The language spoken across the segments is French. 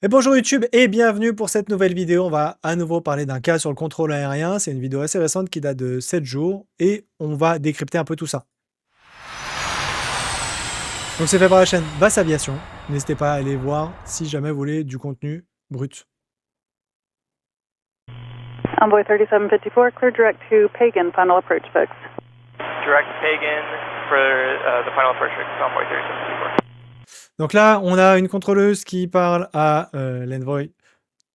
Et bonjour YouTube et bienvenue pour cette nouvelle vidéo. On va à nouveau parler d'un cas sur le contrôle aérien. C'est une vidéo assez récente qui date de 7 jours et on va décrypter un peu tout ça. Donc c'est fait par la chaîne Basse Aviation. N'hésitez pas à aller voir si jamais vous voulez du contenu brut. Envoy 3754, clear direct to Pagan, final approach fix. Direct Pagan for the final approach fix, Envoy 3754. Donc là, on a une contrôleuse qui parle à l'envoy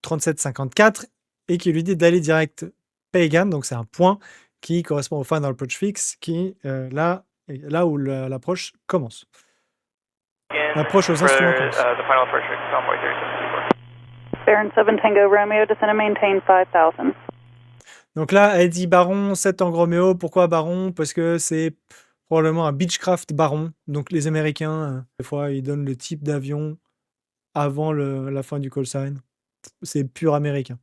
3754 et qui lui dit d'aller direct Pagan, donc c'est un point qui correspond au final approach fix, qui là où l'approche commence. L'approche aux instruments commence. The final approach fix, Envoy 3754. Baron 7 Tango Romeo, descend and maintain 5000. Donc là, elle dit Baron 7 Tango Romeo. Pourquoi Baron? Parce que c'est probablement un Beechcraft Baron. Donc les Américains, des fois, ils donnent le type d'avion avant la fin du call sign. C'est pur américain.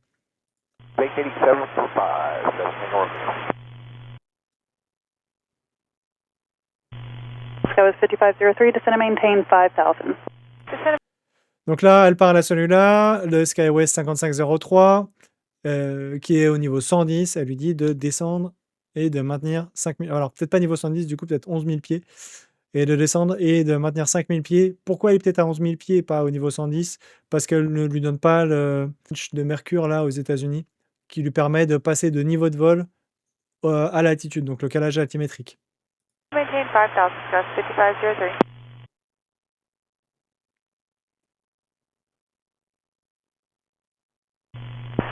Skywest 5503, descend and maintain 5000. Donc là, elle parle à celui-là, le Skywest 5503, qui est au niveau 110. Elle lui dit de descendre et de maintenir 5000. Alors, peut-être pas niveau 110, du coup, peut-être 11 000 pieds. Et de descendre et de maintenir 5000 pieds. Pourquoi il est peut-être à 11 000 pieds et pas au niveau 110? Parce qu'elle ne lui donne pas le pitch de Mercure là aux États-Unis qui lui permet de passer de niveau de vol à l'altitude, donc le calage altimétrique. Maintain 5000, Skywest 5503.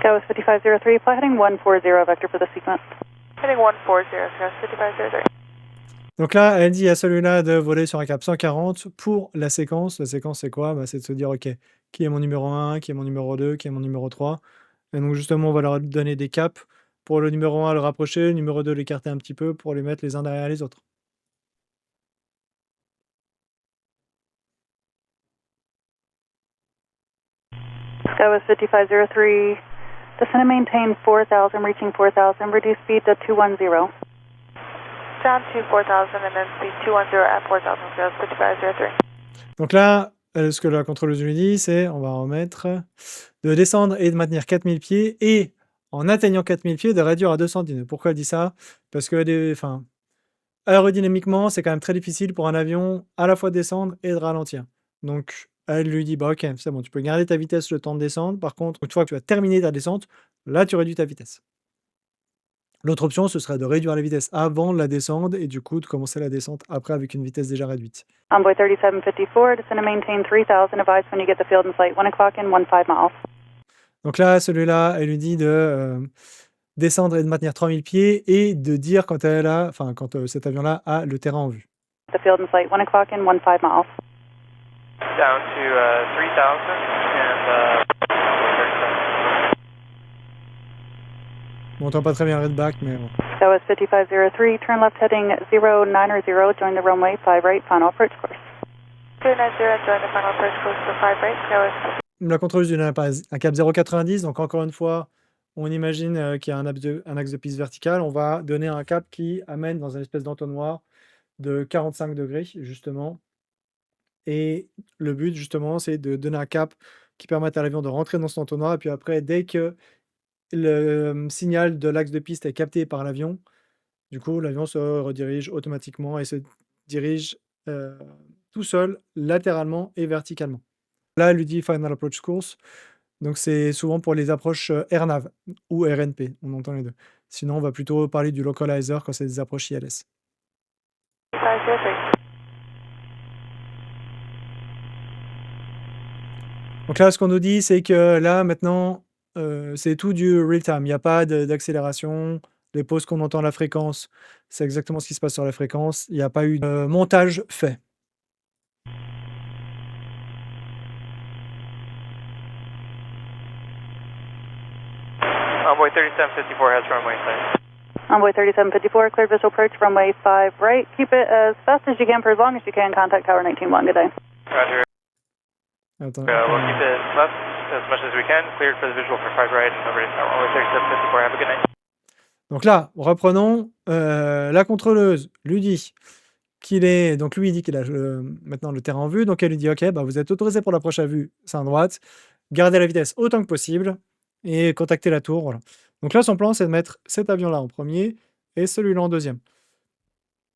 Skywest 5503, fly heading 140, vector for the sequence. Heading 140, Skywest 5503. Donc là, elle dit à celui-là de voler sur un cap 140 pour la séquence. La séquence, c'est quoi? C'est de se dire, OK, qui est mon numéro 1, qui est mon numéro 2, qui est mon numéro 3. Et donc, justement, on va leur donner des caps pour le numéro 1 le rapprocher, le numéro 2 l'écarter un petit peu pour les mettre les uns derrière les autres. Skywest 5503, descend and maintain 4000, reaching 4000, reduce speed to 210. Down to 4000 and then speed 210 at 4000, Skywest 5503. Donc là, ce que la contrôleuse lui dit, c'est, on va remettre, de descendre et de maintenir 4000 pieds et en atteignant 4000 pieds, de réduire à 210 nœuds. Pourquoi elle dit ça? Parce que aérodynamiquement, c'est quand même très difficile pour un avion à la fois de descendre et de ralentir. Donc, elle lui dit, bah ok, c'est bon, tu peux garder ta vitesse le temps de descendre. Par contre, une fois que tu as terminé ta descente, là, tu réduis ta vitesse. L'autre option, ce serait de réduire la vitesse avant la descente et du coup de commencer la descente après avec une vitesse déjà réduite. Envoy 3754, descend and maintain 3000, advise when you get the field in sight, 1 o'clock and 15 miles. Donc là, celui-là, elle lui dit de descendre et de maintenir 3000 pieds et de dire quand cet avion-là a le terrain en vue. The field in sight, 1 o'clock and 15 miles. Down to 3000 and On n'entend pas très bien Redback, mais bon. Skywest 5503, turn left heading 090, join the runway 5 right, final approach course. 290, join the final approach course for 5 right, Skywest. La contrôleuse lui donne un cap 0,90, donc encore une fois, on imagine qu'il y a un axe de piste vertical. On va donner un cap qui amène dans une espèce d'entonnoir de 45 degrés, justement. Et le but, justement, c'est de donner un cap qui permette à l'avion de rentrer dans cet entonnoir. Et puis après, dès que le signal de l'axe de piste est capté par l'avion, du coup, l'avion se redirige automatiquement et se dirige tout seul, latéralement et verticalement. Là, elle lui dit Final Approach Course. Donc, c'est souvent pour les approches AirNav ou RNP. On entend les deux. Sinon, on va plutôt parler du localizer quand c'est des approches ILS. 503. Donc là, ce qu'on nous dit, c'est que là, maintenant, c'est tout du real-time. Il n'y a pas d'accélération. Les pauses qu'on entend à la fréquence, c'est exactement ce qui se passe sur la fréquence. Il n'y a pas eu de montage fait. Envoy 3754 has runway sight. Envoy 3754, clear visual approach, runway 5 right. Keep it as fast as you can for as long as you can. Contact tower 191. Good day. Roger. Attends, We'll keep it left as much as we can. Cleared for the visual for 5 right and over to runway 3754. Have a good night. Donc là, reprenons. La contrôleuse lui dit qu'il est. Donc lui, il dit qu'il a maintenant le terrain en vue. Donc elle lui dit OK, bah, vous êtes autorisé pour l'approche à vue, c'est à droite. garder la vitesse autant que possible et contacter la tour, voilà. Donc là, son plan, c'est de mettre cet avion-là en premier et celui-là en deuxième.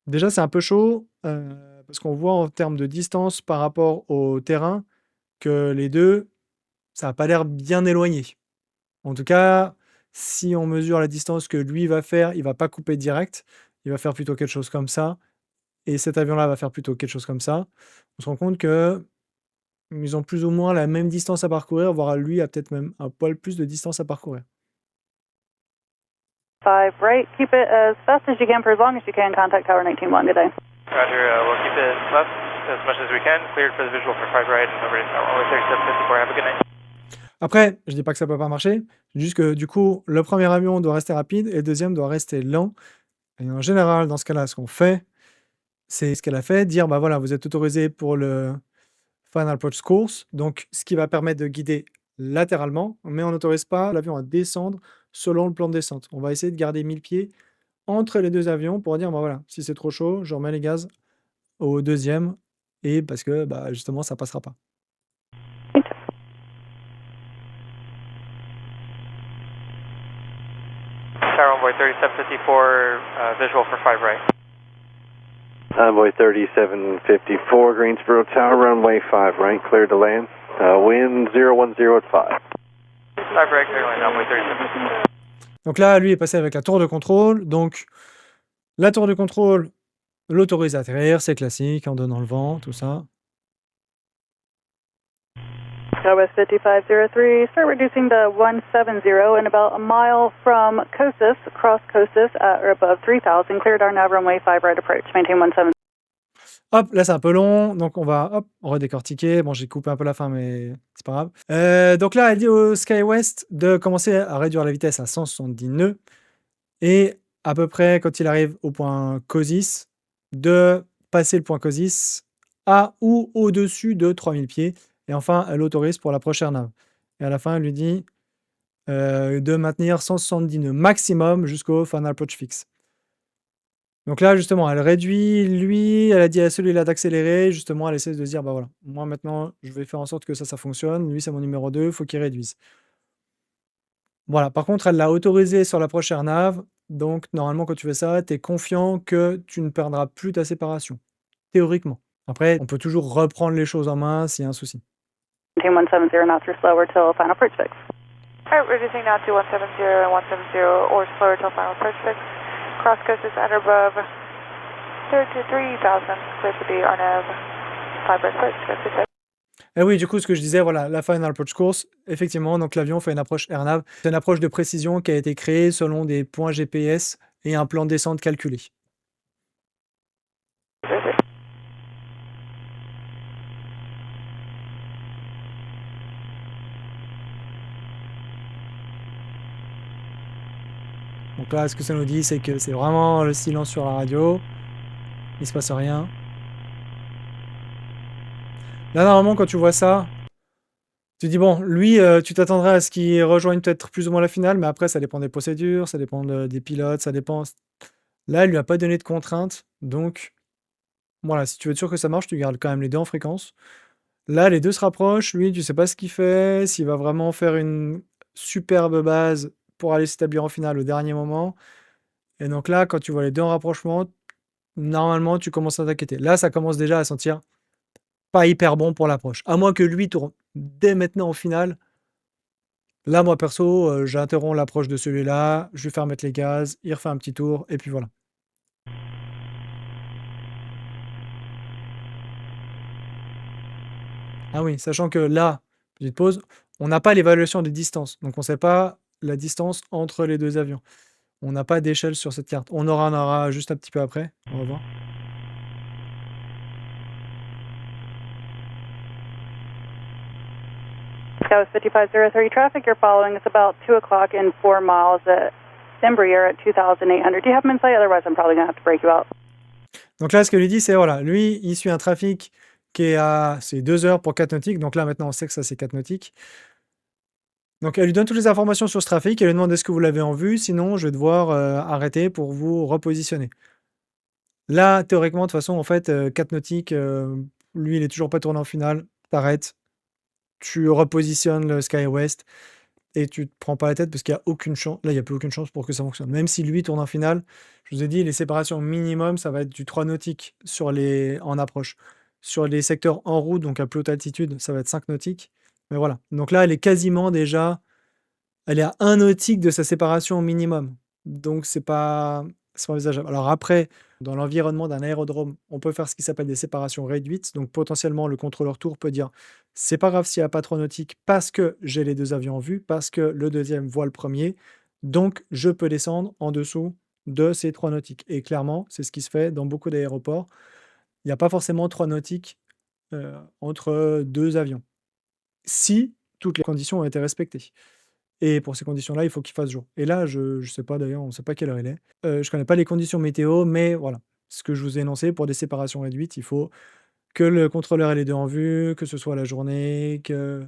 Déjà, c'est un peu chaud, parce qu'on voit en termes de distance par rapport au terrain que les 2, ça a pas l'air bien éloigné. En tout cas, si on mesure la distance que lui va faire, il va pas couper direct, il va faire plutôt quelque chose comme ça et cet avion-là va faire plutôt quelque chose comme ça. On se rend compte qu'ils ont plus ou moins la même distance à parcourir, voire lui a peut-être même un poil plus de distance à parcourir. 5 right, keep it as fast as you can for as long as you can, contact tower 19-1, good day. Roger, we'll keep it left as much as we can, cleared for the visual for 5 right and over to tower 3754, have a good night. Après, je dis pas que ça peut pas marcher, je dis juste que du coup, le premier avion doit rester rapide et le deuxième doit rester lent. Et en général, dans ce cas-là, ce qu'on fait, c'est ce qu'elle a fait, dire bah voilà, vous êtes autorisé pour le Final Approach Course, donc ce qui va permettre de guider latéralement, mais on n'autorise pas l'avion à descendre selon le plan de descente. On va essayer de garder 1000 pieds entre les 2 avions pour dire bah voilà, si c'est trop chaud, je remets les gaz au deuxième et parce que bah justement ça passera pas. Tower Envoy 3754, visual for 5 right. Envoy 3754, Greensboro Tower, runway 5 right, clear to land. Wind 010 at 5. 5 right, clear to land, Envoy 3754. Donc là, lui est passé avec la tour de contrôle. Donc la tour de contrôle l'autorise à atterrir, c'est classique, en donnant le vent, tout ça. Southwest 5503, start reducing to 170 and about a mile from Cosis, cross Cosis at or above 3000, cleared our nav runway 5 right approach, maintain 170. Hop, là c'est un peu long, donc on va redécortiquer. Bon, j'ai coupé un peu la fin, mais c'est pas grave. Donc là, elle dit au SkyWest de commencer à réduire la vitesse à 170 nœuds et à peu près quand il arrive au point Cosis, de passer le point Cosis à ou au-dessus de 3000 pieds. Et enfin, elle autorise pour la prochaine nave. Et à la fin, elle lui dit de maintenir 170 nœuds maximum jusqu'au Final Approach fixe. Donc là, justement, elle réduit, lui, elle a dit à celui-là d'accélérer. Justement, elle essaie de se dire, bah voilà, moi maintenant, je vais faire en sorte que ça fonctionne. Lui, c'est mon numéro 2, il faut qu'il réduise. Voilà, par contre, elle l'a autorisé sur la prochaine nave. Donc, normalement, quand tu fais ça, tu es confiant que tu ne perdras plus ta séparation. Théoriquement. Après, on peut toujours reprendre les choses en main s'il y a un souci. Maintain 170, not through slower till final approach fix. Alright, reducing now to 170 and 170 or slower till final approach fix. Cross coast is at or above 3000, clear for the RNAV 5 right approach, go to set. Et oui, du coup, ce que je disais, voilà, la Final Approach Course, effectivement, donc l'avion fait une approche AirNav. C'est une approche de précision qui a été créée selon des points GPS et un plan de descente calculé. Donc là, ce que ça nous dit, c'est que c'est vraiment le silence sur la radio. Il se passe rien. Là, normalement, quand tu vois ça, tu dis, bon, lui, tu t'attendrais à ce qu'il rejoigne peut-être plus ou moins la finale, mais après, ça dépend des procédures, ça dépend des pilotes, ça dépend... Là, il lui a pas donné de contraintes, donc voilà, si tu veux être sûr que ça marche, tu gardes quand même les 2 en fréquence. Là, les 2 se rapprochent, lui, tu sais pas ce qu'il fait, s'il va vraiment faire une superbe base pour aller s'établir en finale au dernier moment. Et donc là, quand tu vois les 2 en rapprochement, normalement, tu commences à t'inquiéter. Là, ça commence déjà à sentir pas hyper bon pour l'approche. À moins que lui tourne dès maintenant en finale. Là, moi, perso, j'interromps l'approche de celui-là, je vais faire mettre les gaz, il refait un petit tour, et puis voilà. Ah oui, sachant que là, petite pause, on n'a pas l'évaluation des distances. Donc on ne sait pas la distance entre les 2 avions. On n'a pas d'échelle sur cette carte. On en aura juste un petit peu après. On va voir. Southwest 5503 traffic, you're following us about 2 o'clock in 4 miles at Embraer at 2800. Do you have some insight? Otherwise, I'm probably going to have to break you out. Donc là, ce que lui dit, c'est voilà, lui, il suit un trafic qui est à 2 heures pour 4 nautiques. Donc là, maintenant, on sait que ça, c'est 4 nautiques. Donc elle lui donne toutes les informations sur ce trafic. Elle lui demande est-ce que vous l'avez en vue. Sinon, je vais devoir arrêter pour vous repositionner. Là, théoriquement, de toute façon, en fait, 4 nautiques, lui, il est toujours pas tourné en finale. T'arrêtes. tu repositionnes le SkyWest et tu te prends pas la tête parce qu'il y a aucune chance. Là, il y a plus aucune chance pour que ça fonctionne. Même si lui tourne en finale, je vous ai dit, les séparations minimum, ça va être du 3 nautiques en approche. Sur les secteurs en route, donc à plus haute altitude, ça va être 5 nautiques. Mais voilà. Donc là, elle est quasiment déjà. Elle est à 1 nautique de sa séparation minimum. Donc c'est pas envisageable. Alors après, dans l'environnement d'un aérodrome, on peut faire ce qui s'appelle des séparations réduites. Donc potentiellement, le contrôleur tour peut dire: c'est pas grave s'il n'y a pas 3 nautiques parce que j'ai les 2 avions en vue, parce que le deuxième voit le premier, donc je peux descendre en dessous de ces 3 nautiques. Et clairement, c'est ce qui se fait dans beaucoup d'aéroports. Il n'y a pas forcément 3 nautiques entre 2 avions, si toutes les conditions ont été respectées. Et pour ces conditions-là, il faut qu'il fasse jour. Et là, je sais pas d'ailleurs, on ne sait pas quelle heure il est. Je connais pas les conditions météo, mais voilà, ce que je vous ai énoncé pour des séparations réduites, il faut que le contrôleur ait les 2 en vue, que ce soit la journée, que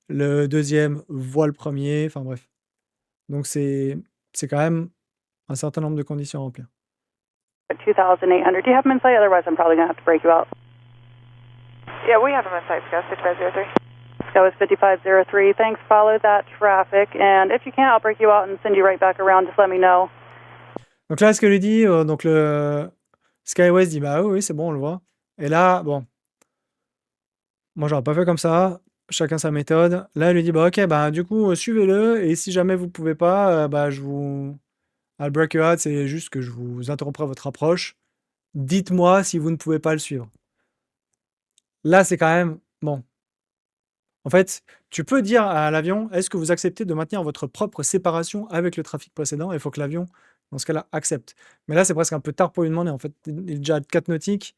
le deuxième voit le premier, enfin bref. Donc c'est quand même un certain nombre de conditions à remplir. 2,800. Do you have them in sight? Otherwise, I'm probably going to have to break you out. Yeah, we have them in sight, Sky 5503. SkyWest 5503, thanks. Follow that traffic. And if you can't, I'll break you out and send you right back around. Just let me know. Donc là, ce que lui dit, donc le SkyWest dit: bah oui, c'est bon, on le voit. Et là, bon, moi, j'aurais pas fait comme ça. Chacun sa méthode. Là, il lui dit: bah ok, bah du coup, suivez-le. Et si jamais vous pouvez pas, bah I'll break you out, c'est juste que je vous interromprai votre approche. Dites-moi si vous ne pouvez pas le suivre. Là, c'est quand même bon. En fait, tu peux dire à l'avion: est-ce que vous acceptez de maintenir votre propre séparation avec le trafic précédent? Il faut que l'avion, dans ce cas-là, accepte. Mais là, c'est presque un peu tard pour lui demander. En fait, il est déjà à 4 nautiques.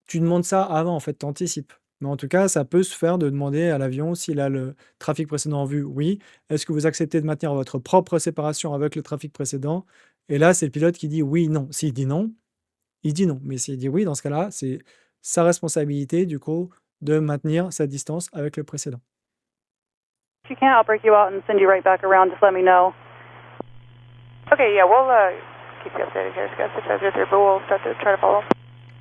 Tu demandes ça avant, en fait, tu anticipes. Mais en tout cas, ça peut se faire de demander à l'avion s'il a le trafic précédent en vue. Oui. Est-ce que vous acceptez de maintenir votre propre séparation avec le trafic précédent? Et là, c'est le pilote qui dit oui, non. S'il dit non, il dit non. Mais s'il dit oui, dans ce cas-là, c'est sa responsabilité, du coup, de maintenir sa distance avec le précédent. If you can't, I'll break you out and send you right back around. Just let me know. Okay, yeah, we'll keep you updated here, Sky 5503, but we'll start to try to follow.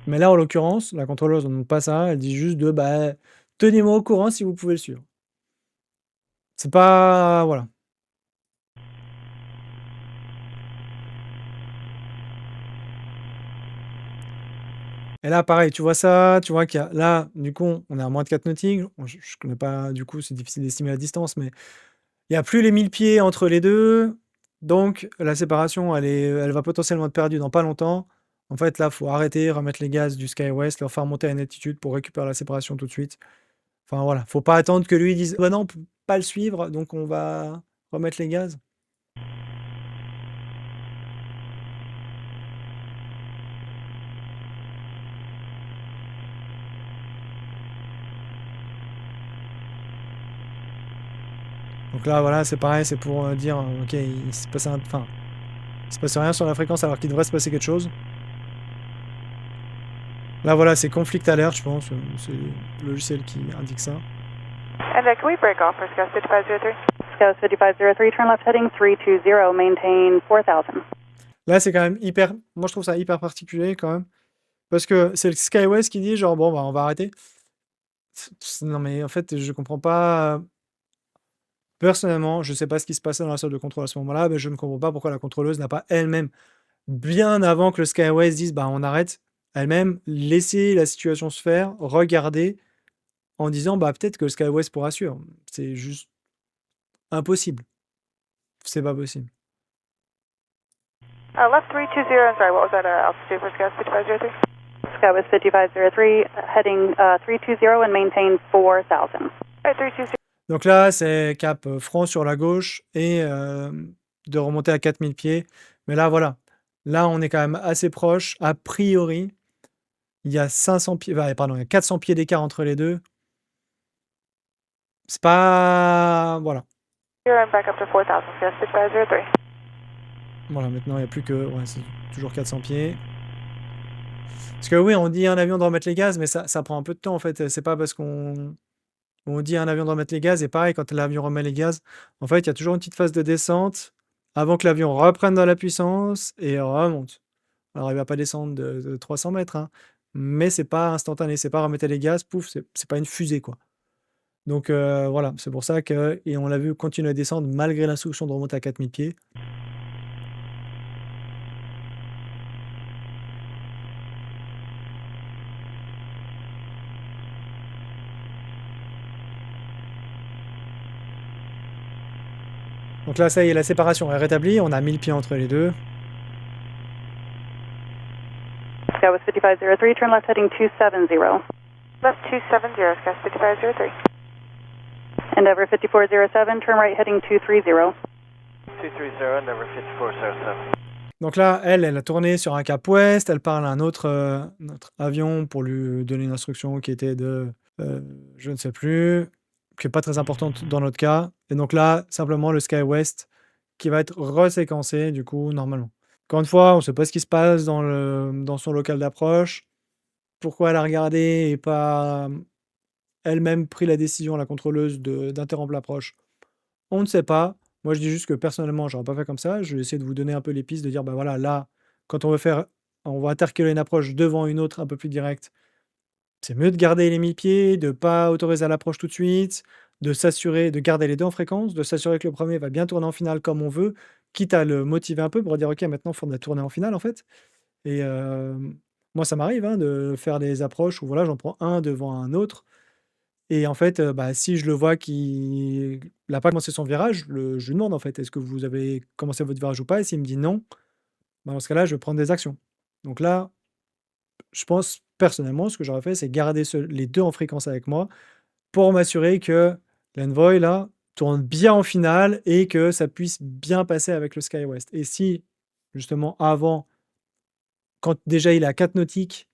Mais là, en l'occurrence, la contrôleuse ne demande pas ça. Elle dit juste bah, tenez-moi au courant si vous pouvez le suivre. C'est pas... Voilà. Et là, pareil, tu vois ça, tu vois qu'il y a... Là, du coup, on est à moins de 4 nautiques. Je connais pas, du coup, c'est difficile d'estimer la distance, mais il n'y a plus les 1000 pieds entre les deux. Donc, la séparation, elle va potentiellement être perdue dans pas longtemps. En fait, là, il faut arrêter, remettre les gaz du SkyWest, leur faire monter à une altitude pour récupérer la séparation tout de suite. Enfin, voilà. Faut pas attendre que lui dise: bah non, on peut pas le suivre, donc on va remettre les gaz. Donc là, voilà, c'est pareil, c'est pour dire, ok, il se passe enfin, il se passe rien sur la fréquence alors qu'il devrait se passer quelque chose. Là, voilà, c'est conflict alert, je pense. C'est le logiciel qui indique ça. And can we break off for Sky 5503? SkyWest 5503, turn left heading 320, maintain 4000. Là, c'est quand même hyper... Moi, je trouve ça hyper particulier, quand même. Parce que c'est le SkyWest qui dit, genre, bon, bah, on va arrêter. Non, mais en fait, je comprends pas... Personnellement, je sais pas ce qui se passait dans la salle de contrôle à ce moment-là, mais je ne comprends pas pourquoi la contrôleuse n'a pas elle-même, bien avant que le SkyWest dise, bah, on arrête, elle-même laisser la situation se faire, regarder, en disant, bah, peut-être que le SkyWest pourra suivre. C'est juste impossible. C'est pas possible. Left 320, I'm sorry, what was that altitude for Sky 5503? SkyWest 5503, heading 320 and maintain 4000. Right, 320. Donc là, c'est cap franc sur la gauche et de remonter à 4000 pieds. Mais là, voilà. Là, on est quand même assez proche. A priori, il y a 500 pieds, pardon, il y a 400 pieds d'écart entre les deux. C'est pas... Voilà. Here, I'm back up to 4000, Sky 5503. Voilà, maintenant, il n'y a plus que... Ouais, c'est toujours 400 pieds. Parce que oui, on dit à un avion de remettre les gaz, mais ça prend un peu de temps, en fait. C'est pas parce qu'on dit à un avion de remettre les gaz, et pareil, quand l'avion remet les gaz, en fait, il y a toujours une petite phase de descente avant que l'avion reprenne dans la puissance et remonte. Alors, il va pas descendre de 300 mètres, hein, mais c'est pas instantané. C'est pas remettre les gaz, pouf, c'est pas une fusée, quoi. Donc voilà, c'est pour ça que et on l'a vu continuer à descendre malgré l'instruction de remonter à 4000 pieds. Donc là, ça y est, la séparation est rétablie, on a 1000 pieds entre les deux. Skywest 5503, turn left heading 270. Left 270, Skywest 5503. Endeavour 5407, turn right heading 230. 230, Endeavour 5407. Donc là, elle a tourné sur un cap ouest, elle parle à un autre avion pour lui donner une instruction qui était de, je ne sais plus, qui n'est pas très importante dans notre cas. Et donc là, simplement le SkyWest qui va être reséquencé du coup, normalement. Encore une fois, on ne sait pas ce qui se passe dans son local d'approche, pourquoi elle a regardé et pas elle-même pris la décision, la contrôleuse, d'interrompre l'approche. On ne sait pas. Moi, je dis juste que personnellement, j'aurais pas fait comme ça. Je vais essayer de vous donner un peu les pistes, de dire, bah voilà, là, quand on va intercaler une approche devant une autre un peu plus directe, c'est mieux de garder les 1000 pieds, de pas autoriser à l'approche tout de suite, de s'assurer, de garder les deux en fréquence, de s'assurer que le premier va bien tourner en finale comme on veut, quitte à le motiver un peu pour dire, ok, maintenant, il faut la tourner en finale, en fait. Et moi, ça m'arrive hein, de faire des approches où voilà, j'en prends un devant un autre. Et en fait, bah, si je le vois qu'il n'a pas commencé son virage, je lui demande en fait: «Est-ce que vous avez commencé votre virage ou pas?» Et s'il me dit: «Non», bah, dans ce cas-là, je vais prendre des actions. Donc là, je pense personnellement, ce que j'aurais fait, c'est garder les 2 en fréquence avec moi pour m'assurer que l'Envoy là, tourne bien en finale et que ça puisse bien passer avec le SkyWest. Et si justement avant, quand déjà il est à 4 nautiques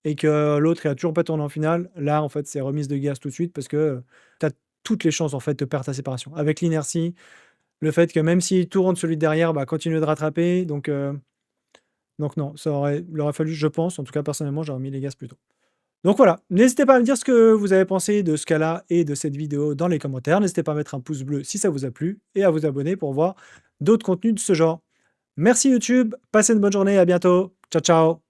et que l'autre il a toujours pas tourné en finale, là, en fait, c'est remise de gaz tout de suite parce que, tu as toutes les chances, en fait, de perdre ta séparation. Avec l'inertie, le fait que même s'il tourne, celui de derrière, bah, continue de rattraper donc non, il aurait fallu, je pense, en tout cas personnellement, j'aurais mis les gaz plus tôt. Donc voilà, n'hésitez pas à me dire ce que vous avez pensé de ce cas-là et de cette vidéo dans les commentaires. N'hésitez pas à mettre un pouce bleu si ça vous a plu et à vous abonner pour voir d'autres contenus de ce genre. Merci YouTube, passez une bonne journée, à bientôt. Ciao, ciao.